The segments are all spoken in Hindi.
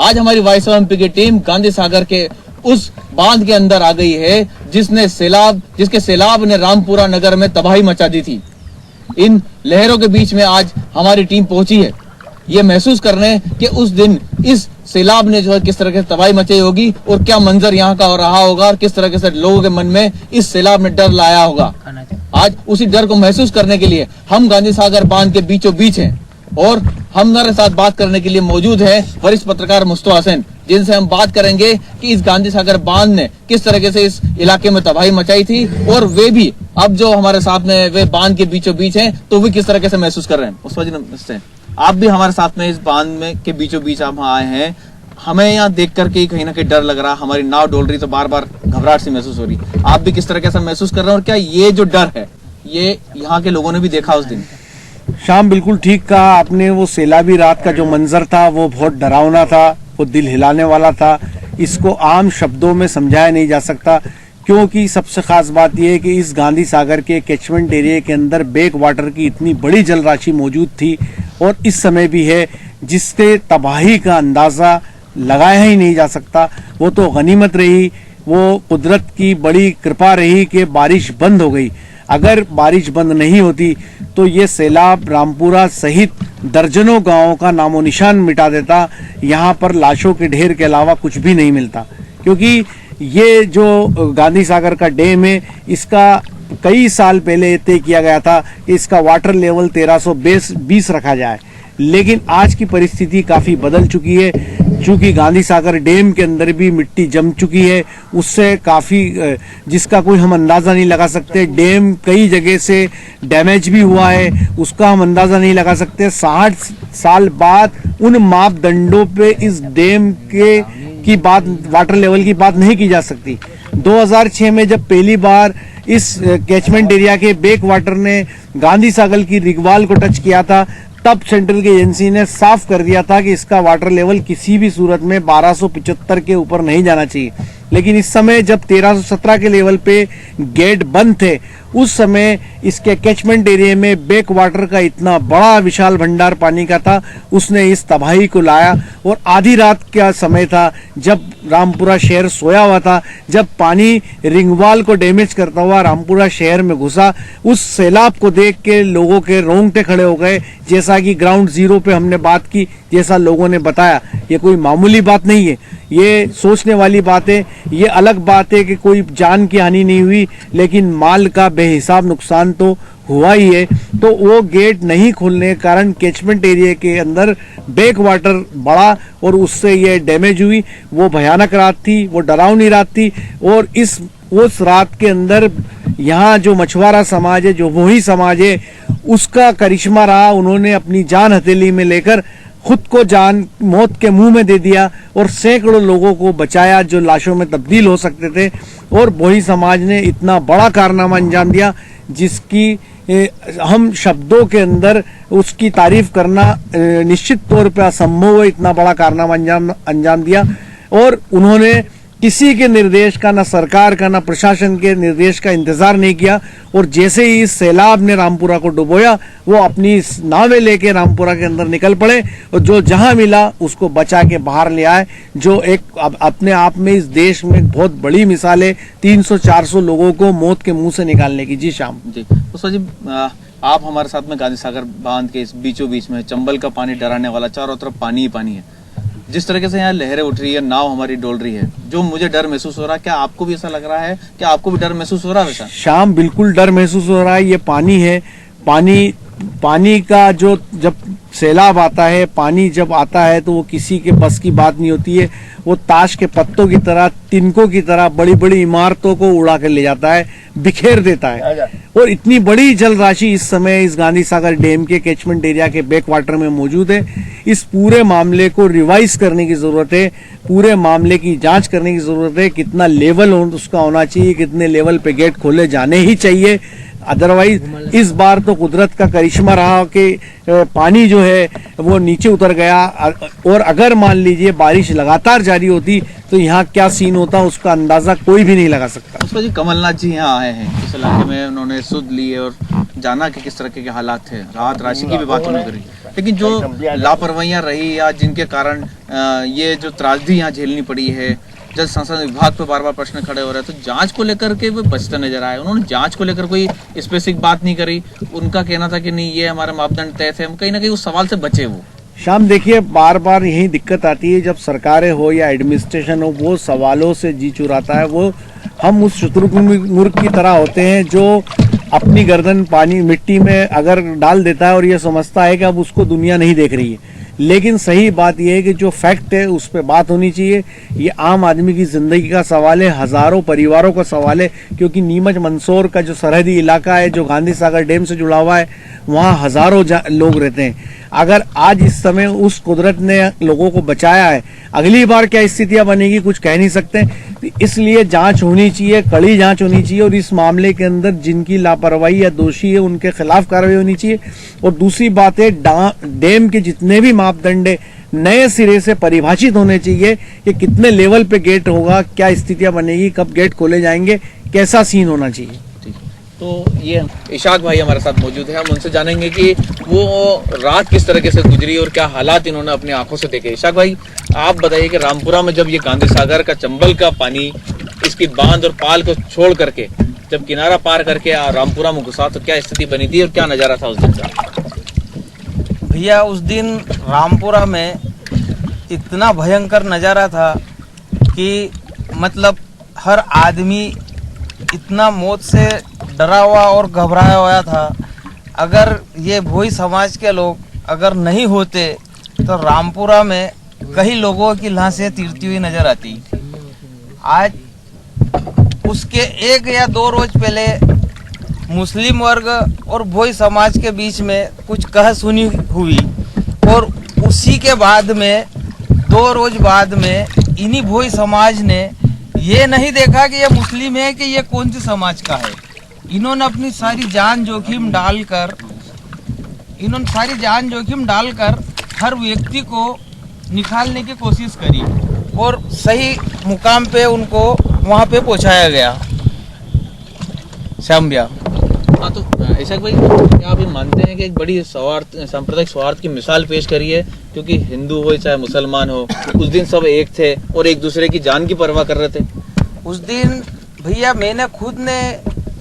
आज हमारी वाइस एमपी की टीम गांधी सागर के उस बांध के अंदर आ गई है जिसके सैलाब ने रामपुरा नगर में तबाही मचा दी थी। इन लहरों के बीच में आज हमारी टीम पहुंची है, ये महसूस करने कि उस दिन इस सैलाब ने जो है किस तरह से तबाही मचाई होगी और क्या मंजर यहाँ का रहा होगा और किस तरह से लोगों के मन में इस सैलाब ने डर लाया होगा। आज उसी डर को महसूस करने के लिए हम गांधी सागर बांध के बीचों बीच हैं और हमारे साथ बात करने के लिए मौजूद है वरिष्ठ पत्रकार मुस्तफा हसन, जिनसे हम बात करेंगे कि इस गांधी सागर बांध ने किस तरीके से इस इलाके में तबाही मचाई थी और वे भी अब जो हमारे साथ में वे बांध के बीचों बीच हैं तो वे किस तरीके से महसूस कर रहे हैं। मुस्तफा जी नमस्ते, आप भी हमारे साथ में इस बांध में के बीचों बीच आप आए हैं। हमें यहाँ देख करके कहीं ना कहीं डर लग रहा, हमारी नाव डोल रही तो बार बार घबराहट सी महसूस हो रही, आप भी किस तरह से महसूस कर रहे हैं और क्या ये जो डर है ये यहाँ के लोगों ने भी देखा उस दिन? शाम बिल्कुल ठीक कहा आपने। वो सैलाबी रात का जो मंजर था वो बहुत डरावना था, वो दिल हिलाने वाला था। इसको आम शब्दों में समझाया नहीं जा सकता, क्योंकि सबसे खास बात यह है कि इस गांधी सागर के कैचमेंट एरिया के अंदर बैक वाटर की इतनी बड़ी जल राशि मौजूद थी और इस समय भी है, जिससे तबाही का अंदाज़ा लगाया ही नहीं जा सकता। वो तो गनीमत रही, वो कुदरत की बड़ी कृपा रही कि बारिश बंद हो गई। अगर बारिश बंद नहीं होती तो ये सैलाब रामपुरा सहित दर्जनों गांवों का नामो निशान मिटा देता। यहाँ पर लाशों के ढेर के अलावा कुछ भी नहीं मिलता, क्योंकि ये जो गांधी सागर का डैम है इसका कई साल पहले तय किया गया था कि इसका वाटर लेवल 1320 रखा जाए, लेकिन आज की परिस्थिति काफ़ी बदल चुकी है। चूँकि गांधी सागर डैम के अंदर भी मिट्टी जम चुकी है, उससे काफ़ी जिसका कोई हम अंदाज़ा नहीं लगा सकते। डैम कई जगह से डैमेज भी हुआ है, उसका हम अंदाज़ा नहीं लगा सकते। 60 साल बाद उन मापदंडों पे इस डैम की बात, वाटर लेवल की बात नहीं की जा सकती। 2006 में जब पहली बार इस कैचमेंट एरिया के बैक वाटर ने गांधी सागर की रिगवाल को टच किया था, तब सेंट्रल की एजेंसी ने साफ कर दिया था कि इसका वाटर लेवल किसी भी सूरत में 1275 के ऊपर नहीं जाना चाहिए। लेकिन इस समय जब 1317 के लेवल पे गेट बंद थे, उस समय इसके कैचमेंट एरिया में बैक वाटर का इतना बड़ा विशाल भंडार पानी का था, उसने इस तबाही को लाया। और आधी रात का समय था जब रामपुरा शहर सोया हुआ था, जब पानी रिंगवाल को डैमेज करता हुआ रामपुरा शहर में घुसा। उस सैलाब को देख के लोगों के रोंगटे खड़े हो गए। जैसा कि ग्राउंड जीरो पे हमने बात की, जैसा लोगों ने बताया, ये कोई मामूली बात नहीं है, ये सोचने वाली बात है। ये अलग बात है कि कोई जान की हानि नहीं हुई, लेकिन माल का बेहिसाब नुकसान तो हुआ ही है। तो वो गेट नहीं खोलने के कारण कैचमेंट एरिया के अंदर बैक वाटर बढ़ा और उससे ये डैमेज हुई। वो भयानक रात थी, वो डरावनी रात थी। और उस रात के अंदर यहाँ जो मछुआरा समाज है, जो वही समाज है, उसका करिश्मा रहा। उन्होंने अपनी जान हथेली में लेकर खुद को जान मौत के मुंह में दे दिया और सैकड़ों लोगों को बचाया जो लाशों में तब्दील हो सकते थे। और वही समाज ने इतना बड़ा कारनामा अंजाम दिया जिसकी हम शब्दों के अंदर उसकी तारीफ करना निश्चित तौर पर असंभव है। इतना बड़ा कारनामा अंजाम दिया और उन्होंने किसी के निर्देश का, ना सरकार का, ना प्रशासन के निर्देश का इंतजार नहीं किया। और जैसे ही इस सैलाब ने रामपुरा को डुबोया, वो अपनी नावें लेके रामपुरा के अंदर निकल पड़े और जो जहां मिला उसको बचा के बाहर ले आए, जो एक अपने आप में इस देश में बहुत बड़ी मिसाल है 300-400 लोगों को मौत के मुंह से निकालने की। जी शाम जी मुस्तफा जी, आप हमारे साथ में गांधी सागर बांध के इस बीचों बीच में चंबल का पानी डराने वाला, चारों तरफ पानी ही पानी है। जिस तरीके से यहाँ लहरें उठ रही है, नाव हमारी डोल रही है, जो मुझे डर महसूस हो रहा है, क्या आपको भी ऐसा लग रहा है? क्या आपको भी डर महसूस हो रहा है वैसा? शाम बिल्कुल डर महसूस हो रहा है। ये पानी है, पानी का जो जब सैलाब आता है, पानी जब आता है तो वो किसी के बस की बात नहीं होती है। वो ताश के पत्तों की तरह, तिनकों की तरह बड़ी बड़ी इमारतों को उड़ा कर ले जाता है, बिखेर देता है। और इतनी बड़ी जल राशि इस समय इस गांधी सागर डैम के कैचमेंट एरिया के बैक वाटर में मौजूद है। इस पूरे मामले को रिवाइज करने की जरूरत है, पूरे मामले की जांच करने की जरूरत है। कितना लेवल उसका होना चाहिए, कितने लेवल पे गेट खोले जाने ही चाहिए। अदरवाइज इस बार तो कुदरत का करिश्मा रहा कि पानी जो है वो नीचे उतर गया। और अगर मान लीजिए बारिश लगातार जारी होती तो यहाँ क्या सीन होता उसका अंदाजा कोई भी नहीं लगा सकता। पुष्पा जी, कमलनाथ जी यहाँ आए हैं इस इलाके में, उन्होंने सुध ली और जाना कि किस तरह के हालात थे, राहत राशि की भी बात उन्होंने करी, लेकिन जो लापरवाहियां रही या जिनके कारण ये जो त्रासदी यहाँ झेलनी पड़ी है, जल संसाधन विभाग पे बार बार प्रश्न खड़े हो रहे हैं, तो जांच को लेकर के वो बचते नजर आए। उन्होंने जांच को लेकर कोई स्पेसिफिक बात नहीं करी। उनका कहना था कि नहीं, ये हमारे मापदंड तय थे, हम कहीं ना कहीं उस सवाल से बचे। वो शाम देखिए, बार बार यही दिक्कत आती है जब सरकारें हो या एडमिनिस्ट्रेशन हो, वो सवालों से जी चुराता है। वो हम उस शुतुरमुर्ग की तरह होते हैं जो अपनी गर्दन पानी मिट्टी में अगर डाल देता है और ये समझता है कि अब उसको दुनिया नहीं देख रही है। लेकिन सही बात यह है कि जो फैक्ट है उस पर बात होनी चाहिए। ये आम आदमी की जिंदगी का सवाल है, हजारों परिवारों का सवाल है, क्योंकि नीमच मंदसौर का जो सरहदी इलाका है, जो गांधी सागर डैम से जुड़ा हुआ है, वहाँ हजारों लोग रहते हैं। अगर आज इस समय उस कुदरत ने लोगों को बचाया है, अगली बार क्या स्थितियां बनेगी कुछ कह नहीं सकते। इसलिए जांच होनी चाहिए, कड़ी जांच होनी चाहिए, और इस मामले के अंदर जिनकी लापरवाही या दोषी है उनके खिलाफ कार्रवाई होनी चाहिए। और दूसरी बात है, डैम के जितने भी मापदंड है नए सिरे से परिभाषित होने चाहिए कि कितने लेवल पे गेट होगा, क्या स्थितियां बनेगी, कब गेट खोले जाएंगे, कैसा सीन होना चाहिए। तो ये इशाक भाई हमारे साथ मौजूद है, हम उनसे जानेंगे कि वो रात किस तरीके से गुजरी और क्या हालात इन्होंने अपनी आंखों से देखे। इशाक भाई, आप बताइए कि रामपुरा में जब ये गांधी सागर का चंबल का पानी इसकी बांध और पाल को छोड़ करके जब किनारा पार करके रामपुरा में घुसा, तो क्या स्थिति बनी थी और क्या नजारा था उस दिन का? भैया, उस दिन रामपुरा में इतना भयंकर नज़ारा था कि मतलब हर आदमी इतना मौत से डरा हुआ और घबराया हुआ था। अगर ये भोई समाज के लोग अगर नहीं होते तो रामपुरा में कई लोगों की लाशें तीरती हुई नजर आती। आज उसके 1 या 2 रोज पहले मुस्लिम वर्ग और भोई समाज के बीच में कुछ कह सुनी हुई, और उसी के बाद में 2 रोज बाद में इन्हीं भोई समाज ने ये नहीं देखा कि ये मुस्लिम है कि ये कौन सी समाज का है। इन्होंने अपनी सारी जान जोखिम डालकर हर व्यक्ति को निकालने की कोशिश करी और सही मुकाम पे उनको वहाँ पे पहुँचाया गया। श्याम भैया, हाँ, तो इशाक भाई, क्या आप ये मानते हैं कि एक बड़ी सांप्रदायिक स्वार्थ की मिसाल पेश करी है? क्योंकि हिंदू हो चाहे मुसलमान हो, उस दिन सब एक थे और एक दूसरे की जान की परवाह कर रहे थे। उस दिन भैया मैंने खुद ने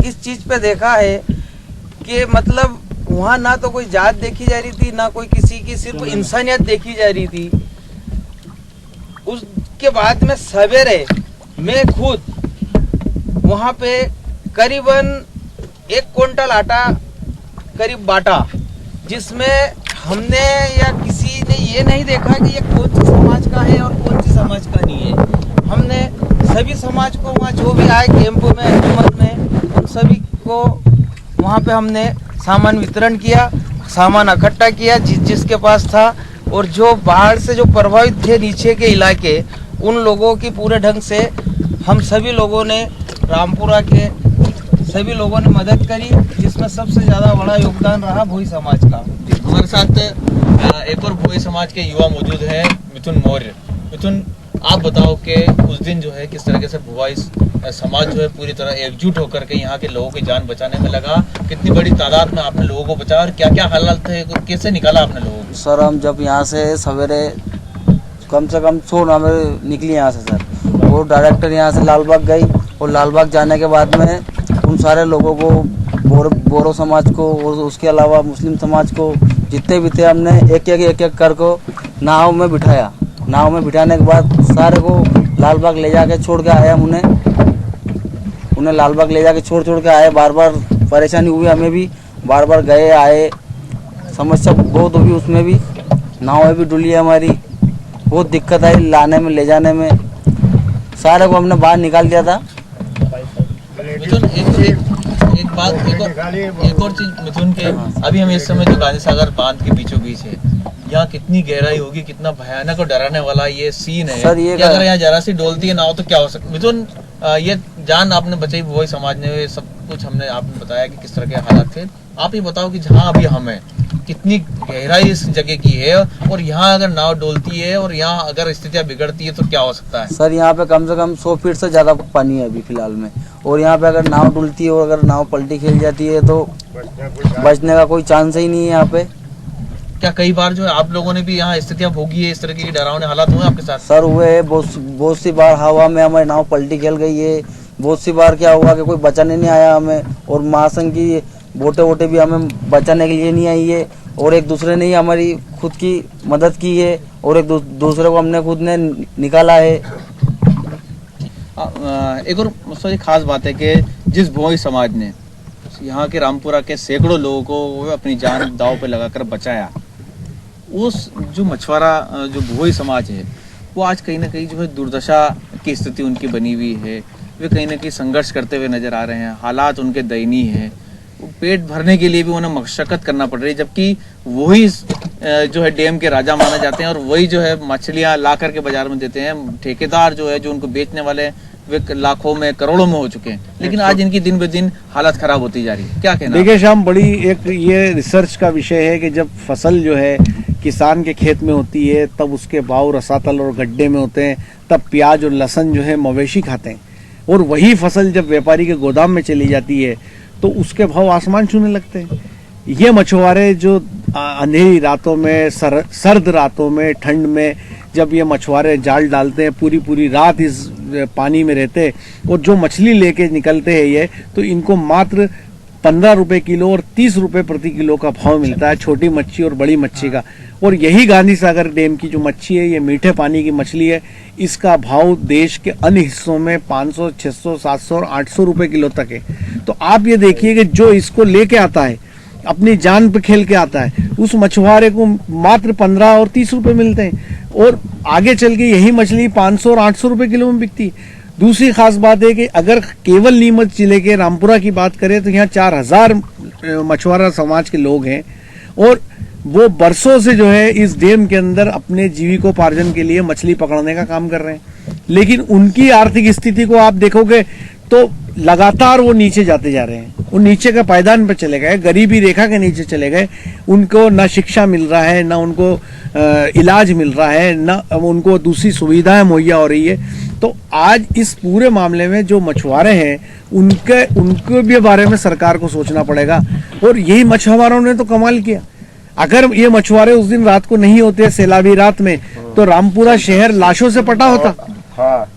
इस चीज पे देखा है कि मतलब वहाँ ना तो कोई जात देखी जा रही थी, ना कोई किसी की, सिर्फ इंसानियत देखी जा रही थी। उसके बाद में सवेरे मैं खुद वहाँ पे करीबन 1 क्विंटल आटा करीब बांटा, जिसमें हमने या किसी ने ये नहीं देखा कि ये कौन सी समाज का है और कौन सी समाज का नहीं है। हमने सभी समाज को वहाँ जो भी आए कैंप में, हुकूमत में, उन सभी को वहाँ पे हमने सामान वितरण किया, सामान इकट्ठा किया जिसके पास था। और जो बाढ़ से जो प्रभावित थे नीचे के इलाके, उन लोगों की पूरे ढंग से हम सभी लोगों ने, रामपुरा के सभी लोगों ने मदद करी, जिसमें सबसे ज़्यादा बड़ा योगदान रहा भोई समाज का। हमारे साथ एक और भोई समाज के युवा मौजूद है, मिथुन मौर्य। मिथुन, आप बताओ कि उस दिन जो है किस तरीके से भोई समाज जो है पूरी तरह एकजुट होकर के यहाँ के लोगों की जान बचाने में लगा। कितनी बड़ी तादाद में आपने लोगों को बचाया और क्या क्या हालात थे, कैसे निकाला आपने लोगों को? सर, हम जब यहाँ से सवेरे कम से कम 100 में निकली यहाँ से सर, वो डायरेक्टर यहाँ से लालबाग गई, और लालबाग जाने के बाद में उन सारे लोगों को, बोरो समाज को और उसके अलावा मुस्लिम समाज को जितने भी थे, हमने एक एक कर को नाव में बिठाया। नाव में बिठाने के बाद सारे को लालबाग ले जाके छोड़ के आए। हम उन्हें लालबाग ले जाके छोड़ के आए। बार बार परेशानी हुई, हमें भी बार बार गए आए, समस्या बहुत हुई उसमें भी। नाव भी डुली है हमारी, बहुत दिक्कत आई लाने में ले जाने में। सारे को हमने बाहर निकाल दिया था। मिथुन, एक और चीज मिथुन के, अभी हम इस समय जो गांधी सागर बांध के बीचों बीच है, यहाँ कितनी गहराई होगी, कितना भयानक और डराने वाला ये सीन है सर। ये अगर यहाँ जरा सी डोलती है नाव तो क्या हो सकता? मिथुन, ये जान आपने बचाई भोई समाज ने, सब कुछ आपने बताया कि किस तरह के हालात थे। आप ये बताओ कि जहाँ अभी हम हैं, कितनी गहराई इस जगह की है, और यहाँ अगर नाव डोलती है और यहाँ अगर स्थितियाँ बिगड़ती है तो क्या हो सकता है? सर यहाँ पे कम से कम 100 फीट से ज़्यादा पानी है अभी फिलहाल में, और यहाँ पे अगर नाव डुलती है और अगर नाव पलटी खेल जाती है तो बचने का कोई चांस ही नहीं है यहाँ पे। क्या कई बार जो है आप लोगों ने भी यहाँ स्थितियाँ भोगी है, इस तरह की डरावने हालात हुए आपके साथ? सर हुए है, बहुत सी बार हवा में हमारी नाव पलटी खेल गई है। बहुत सी बार क्या हुआ कि कोई बचाने नहीं आया हमें, और महासंघ की बोटे वोटे भी हमें बचाने के लिए नहीं आई है, और एक दूसरे ने ही हमारी खुद की मदद की है, और एक दूसरे को हमने खुद ने निकाला है। एक और सर खास बात है कि जिस भोई समाज ने यहाँ के रामपुरा के सैकड़ों लोगों को वो अपनी जान दांव पे लगाकर बचाया, उस जो मछुआरा जो भोई समाज है वो आज कहीं ना कहीं जो है दुर्दशा की स्थिति उनकी बनी हुई है। वे कहीं ना कहीं संघर्ष करते हुए नजर आ रहे हैं, हालात उनके दयनीय है। पेट भरने के लिए भी उन्हें मशक्कत करना पड़ रही है, जबकि वही जो है डैम के राजा माने जाते हैं और वही जो है मछलियां ला करके बाजार में देते हैं। ठेकेदार जो है जो उनको बेचने वाले हैं वे लाखों में करोड़ों में हो चुके हैं, लेकिन आज इनकी दिन ब दिन हालत खराब होती जा रही है। क्या कहना? देखिए शाम, बड़ी एक ये रिसर्च का विषय है कि जब फसल जो है किसान के खेत में होती है तब उसके भाव रसातल और गड्ढे में होते हैं, तब प्याज और लहसुन जो है मवेशी खाते हैं, और वही फसल जब व्यापारी के गोदाम में चली जाती है तो उसके भाव आसमान छूने लगते हैं। ये मछुआरे जो अंधेरी रातों में, सर्द रातों में, ठंड में जब ये मछुआरे जाल डालते हैं, पूरी पूरी रात इस पानी में रहते और जो मछली लेके निकलते हैं ये, तो इनको मात्र 15 रुपए किलो और 30 रुपए प्रति किलो का भाव मिलता है, छोटी मच्छी और बड़ी मच्छी का। और यही गांधी सागर डैम की जो मच्छी है, ये मीठे पानी की मछली है, इसका भाव देश के अन्य हिस्सों में 500, 600, 700 और 800 रुपए किलो तक है। तो आप ये देखिए कि जो इसको लेके आता है, अपनी जान पे खेल के आता है, उस मछुआरे को मात्र 15 और 30 रुपए मिलते हैं, और आगे चल के यही मछली 500 और 800 रुपए किलो में बिकती है। दूसरी खास बात है कि अगर केवल नीमच जिले के रामपुरा की बात करें तो यहाँ 4000 मछुआरा समाज के लोग हैं, और वो बरसों से जो है इस डैम के अंदर अपने जीविकोपार्जन के लिए मछली पकड़ने का काम कर रहे हैं। लेकिन उनकी आर्थिक स्थिति को आप देखोगे तो लगातार वो नीचे जाते जा रहे हैं, वो नीचे का पायदान पर चले गए, गरीबी रेखा के नीचे चले गए। उनको ना शिक्षा मिल रहा है, ना उनको इलाज मिल रहा है, ना उनको दूसरी सुविधाएं मुहैया हो रही है। तो आज इस पूरे मामले में जो मछुआरे हैं उनके भी बारे में सरकार को सोचना पड़ेगा। और यही मछुआरों ने तो कमाल किया, अगर ये मछुआरे उस दिन रात को नहीं होते, सैलाबी रात में, तो रामपुरा शहर लाशों से पटा होता।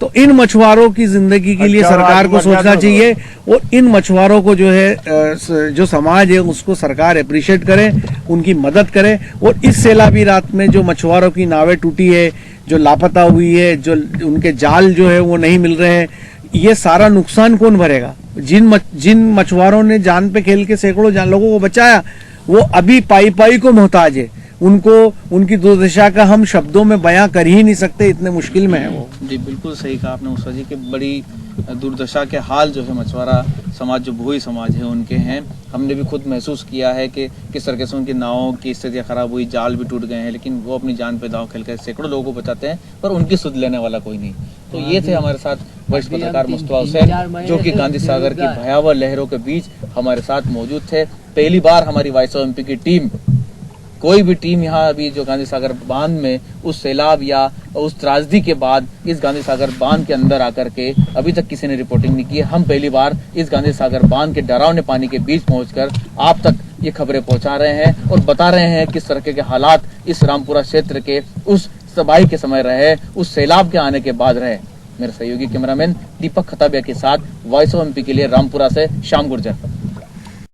तो इन मछुआरों की जिंदगी के लिए सरकार को सोचना चाहिए, और इन मछुआरों को जो है जो समाज है उसको सरकार अप्रिशिएट करे, उनकी मदद करे। और इस सैलाबी रात में जो मछुआरों की नावें टूटी है, जो लापता हुई है, जो उनके जाल जो है वो नहीं मिल रहे हैं, ये सारा नुकसान कौन भरेगा? जिन मछुआरों ने जान पे खेल के सैकड़ों लोगों को बचाया, वो अभी पाई को मोहताज है। उनको उनकी दुर्दशा का हम शब्दों में बयां कर ही नहीं सकते, इतने मुश्किल में है वो। जी बिल्कुल सही कहा आपने उषा जी, कि बड़ी दुर्दशा के हाल जो है मछुआरा समाज, जो भोई समाज है, उनके हैं। हमने भी खुद महसूस किया है कि किस तरह से उनकी नावों की स्थितियाँ खराब हुई, जाल भी टूट गए हैं, लेकिन वो अपनी जान पे दांव खेल कर सैकड़ों लोगों को बचाते हैं, पर उनकी सुध लेने वाला कोई नहीं। तो ये थे हमारे साथ वरिष्ठ पत्रकार मुस्तफा हुसैन, जो कि गांधी सागर की भयावह लहरों के बीच हमारे साथ मौजूद थे। पहली बार हमारी वॉइस ऑफ एमपी की टीम, कोई भी टीम यहाँ अभी जो गांधी सागर बांध में उस सैलाब या उस त्रासदी के बाद इस गांधी सागर बांध के अंदर आकर के अभी तक किसी ने रिपोर्टिंग नहीं की है। हम पहली बार इस गांधी सागर बांध के डरावने पानी के बीच पहुंचकर आप तक ये खबरें पहुंचा रहे हैं और बता रहे हैं किस तरह के हालात इस रामपुरा क्षेत्र के उस तबाही के समय रहे, उस सैलाब के आने के बाद रहे। मेरे सहयोगी कैमरामैन दीपक खताबिया के साथ वॉइस ऑफ एमपी के लिए रामपुरा से श्याम गुर्जर।